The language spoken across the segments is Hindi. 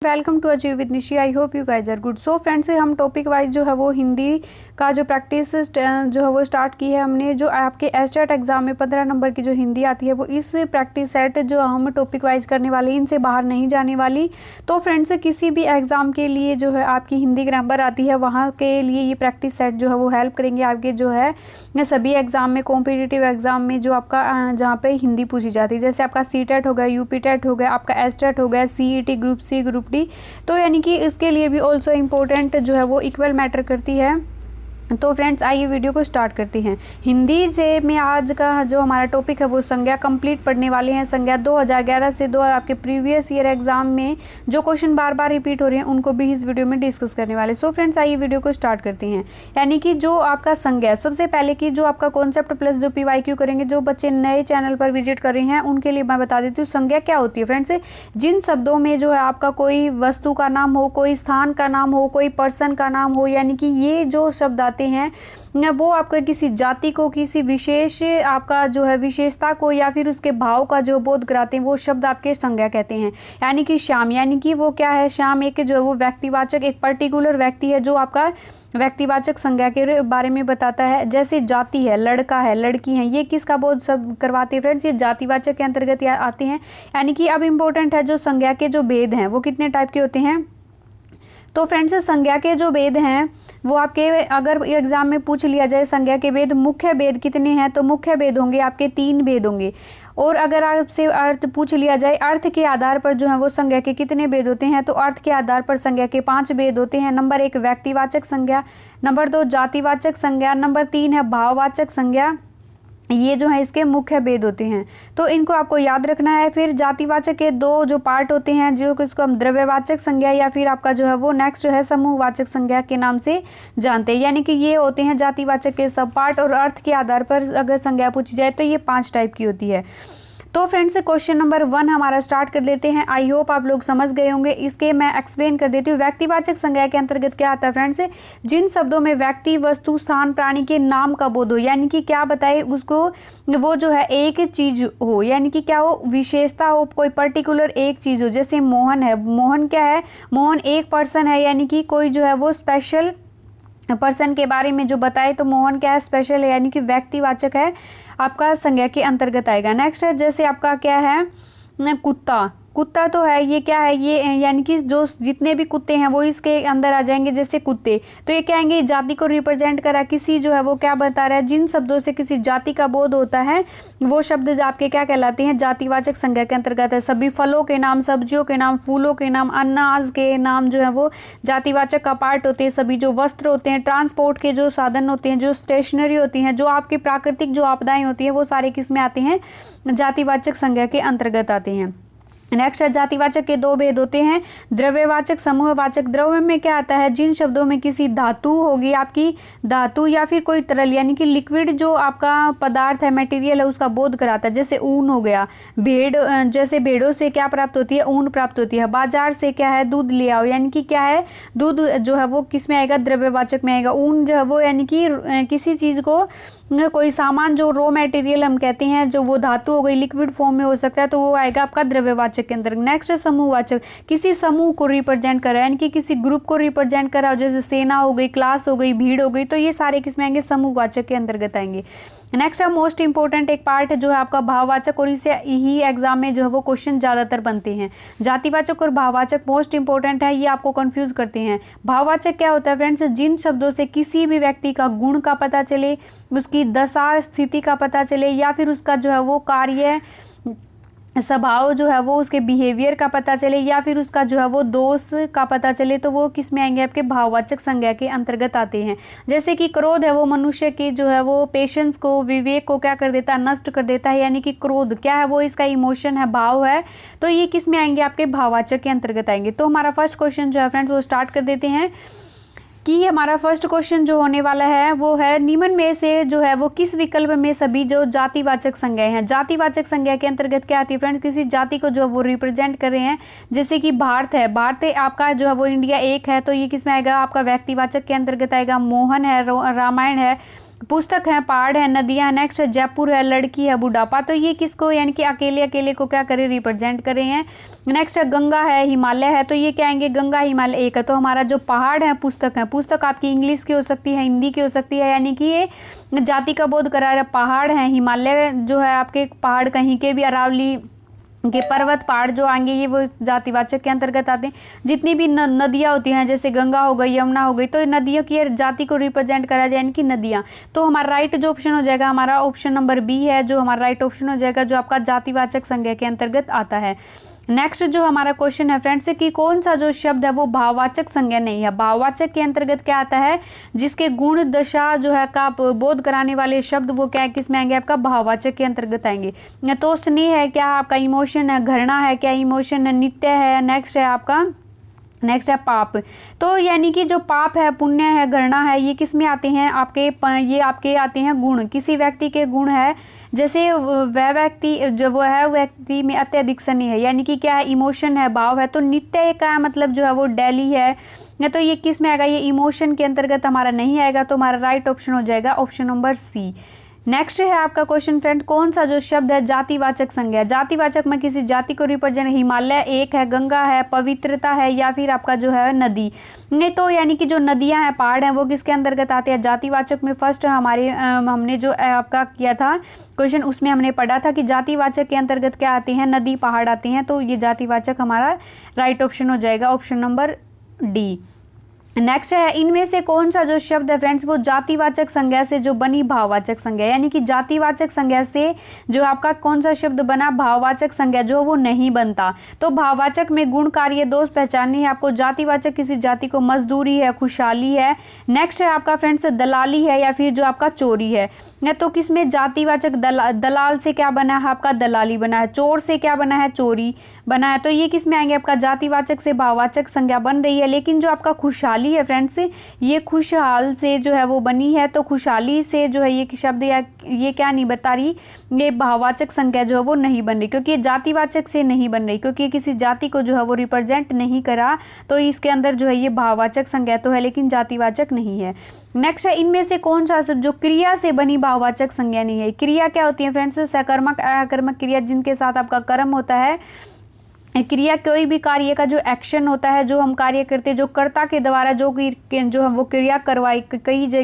Welcome to achieve with Nishi. I hope you guys are good. So friends, हम टॉपिक वाइज जो है वो हिंदी का जो प्रैक्टिस जो है वो स्टार्ट की है हमने। जो आपके एसटेट एग्जाम में 15 नंबर की जो हिंदी आती है वो इस प्रैक्टिस सेट जो हम टॉपिक वाइज करने वाले, इनसे बाहर नहीं जाने वाली। तो फ्रेंड्स, किसी भी एग्ज़ाम के लिए जो है आपकी हिंदी ग्रामर आती है वहाँ के लिए ये प्रैक्टिस सेट जो है वो हेल्प करेंगे आपके जो है सभी एग्ज़ाम में, कॉम्पिटिटिव एग्ज़ाम में जो आपका जहाँ पे हिंदी पूछी जाती है। जैसे आपका सी टेट हो गया, यूपी टेट हो गया, आपका एस टेट हो गया, CET group C, group D. तो यानी कि इसके लिए भी ऑल्सो इम्पोर्टेंट जो है वो इक्वल मैटर करती है। तो फ्रेंड्स, आइए वीडियो को स्टार्ट करते हैं। हिंदी से में आज का जो हमारा टॉपिक है वो संज्ञा कंप्लीट पढ़ने वाले हैं। संज्ञा 2011 से दो आपके प्रीवियस ईयर एग्जाम में जो क्वेश्चन बार बार रिपीट हो रहे हैं उनको भी इस वीडियो में डिस्कस करने वाले। सो फ्रेंड्स, आइए वीडियो को स्टार्ट करते हैं। यानी कि जो आपका संज्ञा, सबसे पहले की जो आपका कॉन्सेप्ट प्लस जो PYQ करेंगे, जो बच्चे नए चैनल पर विजिट कर रहे हैं उनके लिए मैं बता देती हूँ संज्ञा क्या होती है। फ्रेंड्स, जिन शब्दों में जो है आपका कोई वस्तु का नाम हो, कोई स्थान का नाम हो, कोई पर्सन का नाम हो, यानी कि ये जो शब्द आते हैं वो आपको किसी जाति को, किसी विशेष आपका जो है विशेषता को या फिर उसके भाव का जो बोध कराते हैं वो शब्द आपके संज्ञा कहते हैं। यानी कि श्याम, यानी कि वो क्या है, श्याम एक जो है वो व्यक्तिवाचक, एक पर्टिकुलर व्यक्ति है जो आपका व्यक्तिवाचक संज्ञा के बारे में बताता है। जैसे जाति है, लड़का है, लड़की है, ये किसका बोध सब करवाते हैं फ्रेंड्स, ये जातिवाचक के अंतर्गत आते हैं। यानी कि अब इम्पोर्टेंट है जो संज्ञा के जो भेद हैं वो कितने टाइप के होते हैं। तो फ्रेंड्स, संज्ञा के जो भेद हैं वो आपके अगर एग्जाम में पूछ लिया जाए संज्ञा के भेद, मुख्य भेद कितने हैं, तो मुख्य भेद होंगे आपके 3 भेद होंगे। और अगर आपसे अर्थ पूछ लिया जाए, अर्थ के आधार पर जो है वो संज्ञा के कितने भेद होते हैं, तो अर्थ के आधार पर संज्ञा के 5 भेद होते हैं। नंबर 1 व्यक्तिवाचक संज्ञा, नंबर 2 जातिवाचक संज्ञा, नंबर 3 है भाववाचक संज्ञा। ये जो है इसके मुख्य भेद होते हैं, तो इनको आपको याद रखना है। फिर जातिवाचक के 2 जो पार्ट होते हैं, जो इसको हम द्रव्यवाचक संज्ञा या फिर आपका जो है वो नेक्स्ट जो है समूहवाचक संज्ञा के नाम से जानते हैं। यानी कि ये होते हैं जातिवाचक के सब पार्ट। और अर्थ के आधार पर अगर संज्ञा पूछी जाए तो ये 5 टाइप की होती है। तो फ्रेंड्स, क्वेश्चन नंबर 1 हमारा स्टार्ट कर लेते हैं। आई होप आप लोग समझ गए होंगे। इसके मैं एक्सप्लेन कर देती हूँ। व्यक्तिवाचक संज्ञा के अंतर्गत क्या आता है फ्रेंड्स, जिन शब्दों में व्यक्ति, वस्तु, स्थान, प्राणी के नाम का बोध हो, यानी कि क्या बताए उसको, वो जो है एक चीज हो, यानी कि क्या हो, विशेषता हो, कोई पर्टिकुलर एक चीज हो। जैसे मोहन है, मोहन क्या है, मोहन एक पर्सन है, यानी कि कोई जो है वो स्पेशल पर्सन के बारे में जो बताए तो मोहन क्या है, स्पेशल है, यानी कि व्यक्तिवाचक है, आपका संज्ञा के अंतर्गत आएगा। नेक्स्ट है जैसे आपका क्या है, कुत्ता, कुत्ता तो है, ये क्या है, ये यानी कि जो जितने भी कुत्ते हैं वो इसके अंदर आ जाएंगे। जैसे कुत्ते, तो ये क्या आएंगे, जाति को रिप्रेजेंट करा, किसी जो है वो क्या बता रहा है, जिन शब्दों से किसी जाति का बोध होता है वो शब्द आपके क्या कहलाते हैं, जातिवाचक संज्ञा के अंतर्गत है। सभी फलों के नाम, सब्जियों के नाम, फूलों के नाम, अनाज के नाम जो है वो जातिवाचक का पार्ट होते हैं। सभी जो वस्त्र होते हैं, ट्रांसपोर्ट के जो साधन होते हैं, जो स्टेशनरी होती हैं, जो आपकी प्राकृतिक जो आपदाएं होती हैं, वो सारे किस में आते हैं, जातिवाचक संज्ञा के अंतर्गत आते हैं। नेक्स्ट है जातिवाचक के 2 भेद होते हैं, द्रव्यवाचक, समूहवाचक। द्रव्य में क्या आता है, जिन शब्दों में किसी धातु होगी, आपकी धातु या फिर कोई तरल यानी कि लिक्विड जो आपका पदार्थ है, मटेरियल है, उसका बोध कराता है। जैसे ऊन हो गया, भेड़, जैसे भेड़ों से क्या प्राप्त होती है, ऊन प्राप्त होती है। बाजार से क्या है, दूध ले आओ, यानी कि क्या है, दूध जो है वो किस में आएगा, द्रव्यवाचक में आएगा। ऊन जो है वो यानी कि किसी चीज को, कोई सामान जो रॉ मटेरियल हम कहते हैं, जो वो धातु हो गई, लिक्विड फॉर्म में हो सकता है, तो वो आएगा आपका द्रव्यवाचक के अंदर। नेक्स्ट है समूहवाचक, किसी समूह को रिप्रेजेंट करा, यानी कि किसी ग्रुप को रिप्रेजेंट करा, जैसे सेना हो गई, क्लास हो गई, भीड़ हो गई, तो ये सारे किसमें आएंगे, समूहवाचक के अंतर्गत आएंगे। नेक्स्ट है मोस्ट इंपोर्टेंट एक पार्ट जो है आपका भाववाचक, और इससे ही एग्जाम में जो है वो क्वेश्चन ज्यादातर बनते हैं। जातिवाचक और भाववाचक मोस्ट इंपोर्टेंट है, ये आपको कंफ्यूज करते हैं। भाववाचक क्या होता है फ्रेंड्स, जिन शब्दों से किसी भी व्यक्ति का गुण का पता चले, उसकी दशा स्थिति का पता चले, या फिर उसका जो है वो कार्य स्वभाव जो है वो उसके बिहेवियर का पता चले, या फिर उसका जो है वो दोष का पता चले, तो वो किस में आएंगे, आपके भाववाचक संज्ञा के अंतर्गत आते हैं। जैसे कि क्रोध है, वो मनुष्य की जो है वो पेशेंस को, विवेक को क्या कर देता है, नष्ट कर देता है। यानी कि क्रोध क्या है, वो इसका इमोशन है, भाव है, तो ये किस में आएंगे, आपके भाववाचक के अंतर्गत आएंगे। तो हमारा फर्स्ट क्वेश्चन जो है फ्रेंड्स वो स्टार्ट कर देते हैं कि हमारा फर्स्ट क्वेश्चन जो होने वाला है वो है, निम्न में से जो है वो किस विकल्प में सभी जो जातिवाचक संज्ञाएं हैं। जातिवाचक संज्ञा के अंतर्गत क्या आती है फ्रेंड्स, किसी जाति को जो वो रिप्रेजेंट कर रहे हैं। जैसे कि भारत है, भारत आपका जो है वो इंडिया एक है, तो ये किस में आएगा, आपका व्यक्तिवाचक के अंतर्गत आएगा। मोहन है, रामायण है, पुस्तक है, पहाड़ है, नदियां, नेक्स्ट है जयपुर है, लड़की है, बुढ़ापा। तो ये किसको यानी कि अकेले अकेले को क्या करे रिप्रेजेंट कर रहे हैं। नेक्स्ट है गंगा है, हिमालय है। तो ये क्या आएंगे, गंगा हिमालय एक है। तो हमारा जो पहाड़ है पुस्तक है, पुस्तक आपकी इंग्लिश की हो सकती है, हिंदी की हो सकती है, यानी कि ये जाति का बोध करा रहा है। पहाड़ है, हिमालय जो है आपके पहाड़ कहीं के भी, अरावली के पर्वत पहाड़ जो आएंगे ये वो जातिवाचक के अंतर्गत आते हैं। जितनी भी नदियाँ होती हैं जैसे गंगा हो गई, यमुना हो गई, तो नदियों की जाति को रिप्रेजेंट करा जाए यानी कि नदियाँ। तो हमारा राइट जो ऑप्शन हो जाएगा हमारा ऑप्शन नंबर बी है, जो हमारा राइट ऑप्शन हो जाएगा, जो आपका जातिवाचक संज्ञा के अंतर्गत आता है। नेक्स्ट जो हमारा क्वेश्चन है फ्रेंड्स कि कौन सा जो शब्द है वो भाववाचक संज्ञा नहीं है। भाववाचक के अंतर्गत क्या आता है, जिसके गुण दशा जो है का बोध कराने वाले शब्द वो क्या किस में आएंगे, आपका भाववाचक के अंतर्गत आएंगे। तो स्नेह है क्या, आपका इमोशन है, घृणा है क्या, इमोशन है, नित्य है, नेक्स्ट है आपका नेक्स्ट है पाप। तो यानी कि जो पाप है, पुण्य है, घृणा है, ये किस में आते हैं आपके, ये आपके आते हैं गुण, किसी व्यक्ति के गुण है। जैसे वह व्यक्ति जो वो है व्यक्ति में अत्यधिक स्नेह है, यानी कि क्या है, इमोशन है, भाव है। तो नित्य का मतलब जो है वो डेली है, या तो ये किस में आएगा, ये इमोशन के अंतर्गत हमारा नहीं आएगा। तो हमारा राइट ऑप्शन हो जाएगा ऑप्शन नंबर सी। नेक्स्ट है आपका क्वेश्चन फ्रेंड, कौन सा जो शब्द है जातिवाचक संज्ञा। जातिवाचक में किसी जाति को रिप्रेजेंट, हिमालय एक है, गंगा है, पवित्रता है, या फिर आपका जो है नदी नहीं। तो यानी कि जो नदियां हैं, पहाड़ हैं, वो किसके अंतर्गत आते हैं, जातिवाचक में। फर्स्ट हमारे हमने जो आपका किया था क्वेश्चन उसमें हमने पढ़ा था कि जातिवाचक के अंतर्गत क्या आते हैं, नदी पहाड़ आते हैं। तो ये जातिवाचक हमारा राइट ऑप्शन हो जाएगा ऑप्शन नंबर डी। नेक्स्ट है, इनमें से कौन सा जो शब्द है फ्रेंड्स वो जातिवाचक संज्ञा से जो बनी भाववाचक संज्ञा, यानी कि जातिवाचक संज्ञा से जो आपका कौन सा शब्द बना, भाववाचक संज्ञा जो वो नहीं बनता। तो भाववाचक में गुण, कार्य, दोष पहचाननी है आपको। जातिवाचक किसी जाति को, मजदूरी है, खुशहाली है। नेक्स्ट है आपका फ्रेंड्स दलाली है, या फिर जो आपका चोरी है। तो किसमें जातिवाचक दलाल से क्या बना है आपका, दलाली बना है। चोर से क्या बना है, चोरी बना है। तो ये किस में आएंगे, आपका जातिवाचक से भाववाचक संज्ञा बन रही है। लेकिन जो आपका खुशहाली है फ्रेंड्स, ये खुशहाल से जो है वो बनी है। तो खुशहाली से जो है ये शब्द या ये क्या नहीं बता रही, ये भाववाचक संज्ञा जो है वो नहीं बन रही, क्योंकि ये जातिवाचक से नहीं बन रही, क्योंकि किसी जाति को जो है वो रिप्रेजेंट नहीं करा। तो इसके अंदर जो है ये भाववाचक संज्ञा तो है लेकिन जातिवाचक नहीं है। नेक्स्ट है, इनमें से कौन सा जो क्रिया से बनी भाववाचक संज्ञा नहीं है। क्रिया क्या होती है फ्रेंड्स, सकर्मक, अकर्मक क्रिया जिनके साथ आपका कर्म होता है। क्रिया कोई भी कार्य का जो एक्शन होता है, जो हम कार्य करते हैं, जो कर्ता के द्वारा जो हम वो क्रिया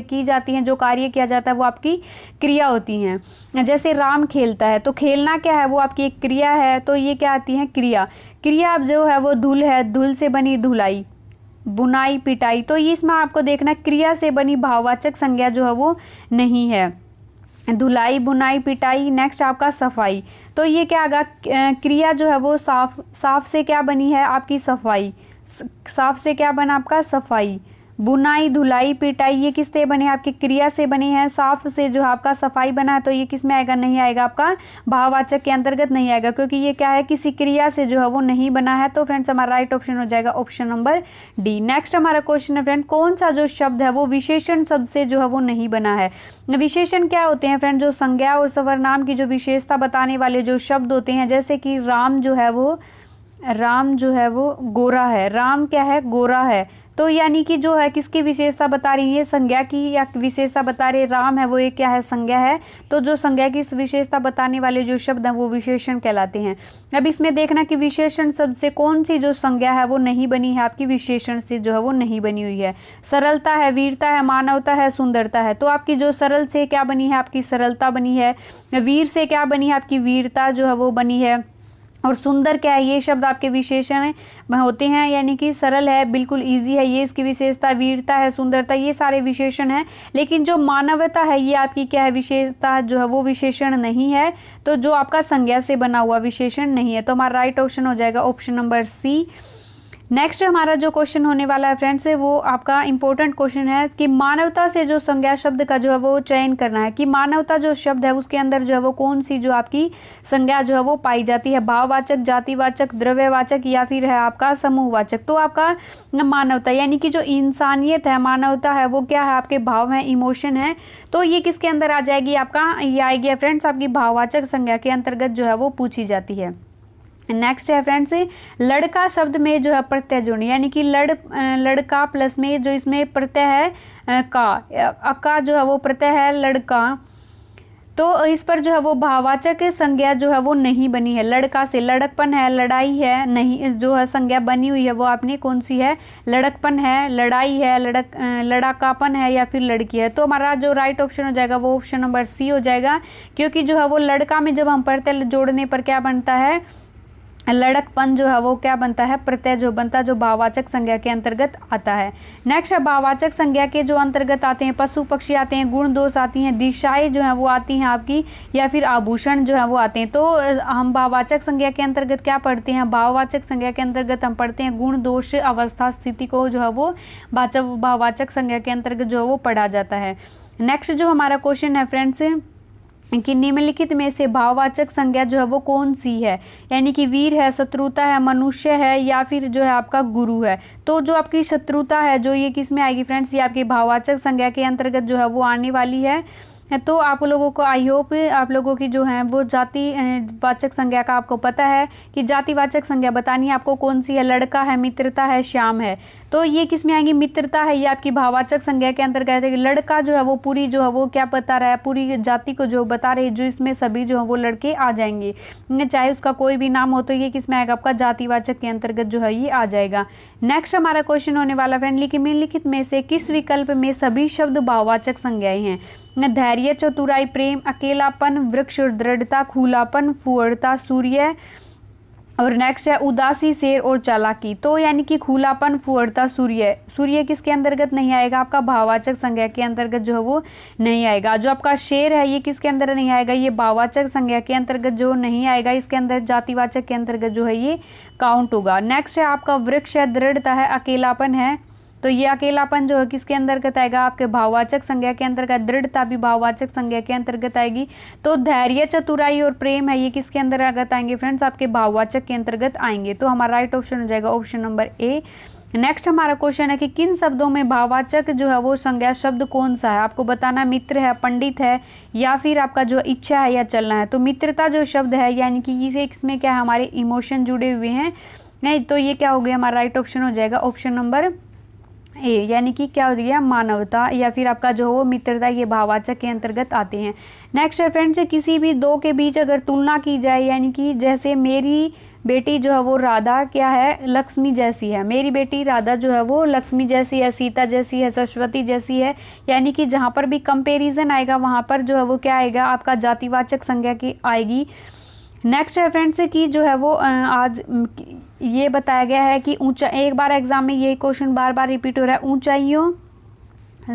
की जाती हैं, जो कार्य किया जाता है वो आपकी क्रिया होती हैं। जैसे राम खेलता है, तो खेलना क्या है, वो आपकी एक क्रिया है। तो ये क्या आती है, क्रिया। क्रिया अब जो है वो धुल है, धुल से बनी धुलाई, बुनाई, पिटाई। तो इसमें आपको देखना क्रिया से बनी भाववाचक संज्ञा जो है वो नहीं है, धुलाई, बुनाई, पिटाई। नेक्स्ट आपका सफाई। तो ये क्या आगा, क्रिया जो है वो साफ से क्या बनी है आपकी, सफाई। साफ से क्या बना आपका, सफाई। बुनाई, धुलाई, पिटाई ये किस से बने, आपकी क्रिया से बने हैं। साफ से जो आपका सफाई बना है, तो ये किस में आएगा, नहीं आएगा, आपका भाववाचक के अंतर्गत नहीं आएगा, क्योंकि ये क्या है, किसी क्रिया से जो है वो नहीं बना है। तो फ्रेंड्स हमारा राइट ऑप्शन हो जाएगा ऑप्शन नंबर डी। नेक्स्ट हमारा क्वेश्चन है फ्रेंड, कौन सा जो शब्द है वो विशेषण शब्द से जो है वो नहीं बना है। विशेषण क्या होते हैं फ्रेंड, जो संज्ञा और सर्वनाम की जो विशेषता बताने वाले जो शब्द होते हैं। जैसे कि राम जो है वो गोरा है। राम क्या है, गोरा है। तो यानी कि जो है किसकी विशेषता बता रही है, संज्ञा की या विशेषता बता रही है। राम है वो एक क्या है, संज्ञा है। तो जो संज्ञा की विशेषता बताने वाले जो शब्द हैं वो विशेषण कहलाते हैं। अब इसमें देखना कि विशेषण शब्द से कौन सी जो संज्ञा है वो नहीं बनी है, आपकी विशेषण से जो है वो नहीं बनी हुई है। सरलता है, वीरता है, मानवता है, सुंदरता है। तो आपकी जो सरल से क्या बनी है, आपकी सरलता बनी है। वीर से क्या बनी है, आपकी वीरता जो है वो बनी है। और सुंदर क्या है, ये शब्द आपके विशेषण में होते हैं, यानी कि सरल है, बिल्कुल इजी है, ये इसकी विशेषता। वीरता है, सुंदरता, ये सारे विशेषण हैं। लेकिन जो मानवता है ये आपकी क्या है, विशेषता जो है वो विशेषण नहीं है। तो जो आपका संज्ञा से बना हुआ विशेषण नहीं है। तो हमारा राइट ऑप्शन हो जाएगा ऑप्शन नंबर सी। नेक्स्ट हमारा जो क्वेश्चन होने वाला है फ्रेंड्स, वो आपका इंपॉर्टेंट क्वेश्चन है कि मानवता से जो संज्ञा शब्द का जो है वो चयन करना है, कि मानवता जो शब्द है उसके अंदर जो है वो कौन सी जो आपकी संज्ञा जो है वो पाई जाती है। भाववाचक, जातिवाचक, द्रव्यवाचक या फिर है आपका समूहवाचक। तो आपका मानवता यानी कि जो इंसानियत है, मानवता है, वो क्या है, आपके भाव हैं, इमोशन है। तो ये किसके अंदर आ जाएगी, आपका ये आएगी फ्रेंड्स आपकी भाववाचक संज्ञा के अंतर्गत जो है वो पूछी जाती है। नेक्स्ट है फ्रेंड्स, लड़का शब्द में जो है प्रत्यय जोड़ना, यानी कि लड़का प्लस में जो इसमें प्रत्यय है का जो है वो प्रत्यय है लड़का, तो इस पर जो है वो भाववाचक संज्ञा जो है वो नहीं बनी है। लड़का से लड़कपन है, लड़ाई है, नहीं जो है संज्ञा बनी हुई है वो आपने कौन सी है, लड़कपन है, लड़ाई है, लड़कापन है या फिर लड़की है। तो हमारा जो राइट ऑप्शन हो जाएगा वो ऑप्शन नंबर सी हो जाएगा, क्योंकि जो है वो लड़का में जब हम प्रत्यय जोड़ने पर क्या बनता है, लड़कपन जो है वो क्या बनता है, प्रत्यय जो बनता है जो भाववाचक संज्ञा के अंतर्गत आता है। नेक्स्ट है भाववाचक संज्ञा के जो अंतर्गत आते हैं पशु पक्षी आते हैं, गुण दोष आती हैं, दिशाएं जो है वो आती हैं आपकी, या फिर आभूषण जो है वो आते हैं। तो हम भाववाचक संज्ञा के अंतर्गत क्या पढ़ते हैं, भाववाचक संज्ञा के अंतर्गत हम पढ़ते हैं गुण दोष अवस्था स्थिति को जो है वो भाववाचक संज्ञा के अंतर्गत जो है वो पढ़ा जाता है। नेक्स्ट जो हमारा क्वेश्चन है फ्रेंड्स कि निम्नलिखित में से भाववाचक संज्ञा जो है वो कौन सी है, यानी कि वीर है, शत्रुता है, मनुष्य है या फिर जो है आपका गुरु है। तो जो आपकी शत्रुता है जो ये किस में आएगी फ्रेंड्स, ये आपकी भाववाचक संज्ञा के अंतर्गत जो है वो आने वाली है। तो आप लोगों को आई होप आप लोगों की जो है वो जाति वाचक संज्ञा का आपको पता है कि जातिवाचक संज्ञा बतानी है आपको कौन सी है, लड़का है, मित्रता है, श्याम है। तो ये किस में आएंगी, मित्रता है, ये आपकी भाववाचक संज्ञा के अंतर्गत है। लड़का जो है वो पूरी जो है वो क्या बता रहा है, पूरी जाति को जो बता रहे हैं, जो इसमें सभी जो है वो लड़के आ जाएंगे, चाहे उसका कोई भी नाम हो। तो ये किस में आएगा, आपका जातिवाचक के अंतर्गत जो है ये आ जाएगा। नेक्स्ट हमारा क्वेश्चन होने वाला फ्रेंडली कि निम्नलिखित में से किस विकल्प में सभी शब्द भाववाचक संज्ञाएं हैं। धैर्य, चतुराई, प्रेम, अकेलापन, वृक्ष और दृढ़ता, खुलापन, फुहड़ता, सूर्य और नेक्स्ट है उदासी, शेर और चालाकी। तो यानी कि खुलापन, फुहड़ता, सूर्य किसके अंतर्गत नहीं आएगा, आपका भाववाचक संज्ञा के अंतर्गत जो है वो नहीं आएगा। जो आपका शेर है ये किसके अंदर नहीं आएगा, ये भाववाचक संज्ञा के अंतर्गत जो नहीं आएगा, इसके अंदर जातिवाचक के अंतर्गत जो है ये काउंट होगा। नेक्स्ट है आपका वृक्ष है, दृढ़ता है, अकेलापन है, तो ये अकेलापन जो है किसके अंतर्गत आएगा, आपके भाववाचक संज्ञा के अंतर्गत। दृढ़ता भी भाववाचक संज्ञा के अंतर्गत आएगी। तो धैर्य, चतुराई और प्रेम है ये किसके अंतर्गत आएंगे फ्रेंड्स, आपके भाववाचक के अंतर्गत आएंगे। तो हमारा राइट ऑप्शन हो जाएगा ऑप्शन नंबर ए। नेक्स्ट हमारा क्वेश्चन है कि किन शब्दों में भाववाचक जो है वो संज्ञा शब्द कौन सा है, आपको बताना मित्र है, पंडित है या फिर आपका जो इच्छा है या चलना है। तो मित्रता जो शब्द है यानी कि इसे इसमें क्या है, हमारे इमोशन जुड़े हुए हैं, नहीं तो ये क्या हो गया, हमारा राइट ऑप्शन हो जाएगा ऑप्शन नंबर ए, यानी कि क्या हो गया, मानवता या फिर आपका जो वो मित्रता, ये भाववाचक के अंतर्गत आते हैं। नेक्स्ट है फ्रेंड्स, किसी भी दो के बीच अगर तुलना की जाए, यानी कि जैसे मेरी बेटी जो है वो राधा क्या है, लक्ष्मी जैसी है, मेरी बेटी राधा जो है वो लक्ष्मी जैसी है, सीता जैसी है, सरस्वती जैसी है, यानी कि जहाँ पर भी कंपेरिजन आएगा वहाँ पर जो है वो क्या आएगा, आपका जातिवाचक संज्ञा की आएगी। नेक्स्ट है फ्रेंड्स कि जो है वो आज ये बताया गया है कि ऊंचा, एक बार एग्जाम में ये क्वेश्चन बार बार रिपीट हो रहा है, ऊंचाइयों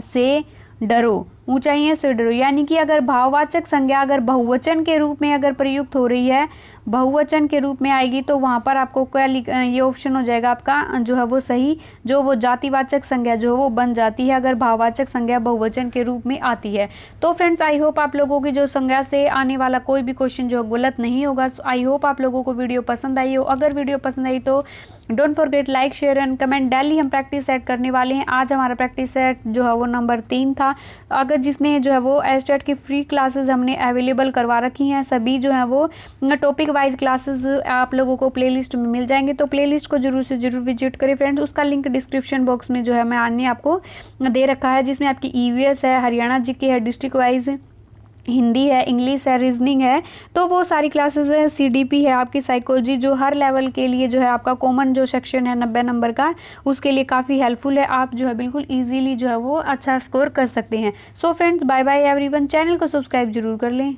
से डरो, ऊंचाइयों से डरो, यानी कि अगर भाववाचक संज्ञा अगर बहुवचन के रूप में अगर प्रयुक्त हो रही है, बहुवचन के रूप में आएगी, तो वहाँ पर आपको क्या ये ऑप्शन हो जाएगा आपका जो है वो सही, जो वो जातिवाचक संज्ञा जो है वो बन जाती है अगर भाववाचक संज्ञा बहुवचन के रूप में आती है। तो फ्रेंड्स आई होप आप लोगों की जो संज्ञा से आने वाला कोई भी क्वेश्चन जो गलत नहीं होगा। आई होप आप लोगों को वीडियो पसंद आई हो। अगर वीडियो पसंद आई तो don't forget like, share and comment. Daily हम प्रैक्टिस सेट करने वाले हैं। आज हमारा प्रैक्टिस सेट जो है वो नंबर 3 था। अगर जिसने जो है वो एस्टेट की फ्री क्लासेस हमने अवेलेबल करवा रखी हैं, सभी जो है वो टॉपिक वाइज क्लासेस आप लोगों को प्लेलिस्ट में मिल जाएंगे, तो प्लेलिस्ट को जरूर से जरूर विजिट करें फ्रेंड्स। उसका लिंक डिस्क्रिप्शन बॉक्स में जो है मैं आने आपको दे रखा है, जिसमें आपकी ईवीएस है, हरियाणा जीके है, डिस्ट्रिक्ट वाइज हिंदी है, इंग्लिश है, रीजनिंग है, तो वो सारी क्लासेस है। सीडीपी है आपकी साइकोलॉजी, जो हर लेवल के लिए जो है आपका कॉमन जो सेक्शन है 90 नंबर का, उसके लिए काफ़ी हेल्पफुल है। आप जो है बिल्कुल इजीली जो है वो अच्छा स्कोर कर सकते हैं। So friends bye bye everyone, channel को सब्सक्राइब जरूर कर लें।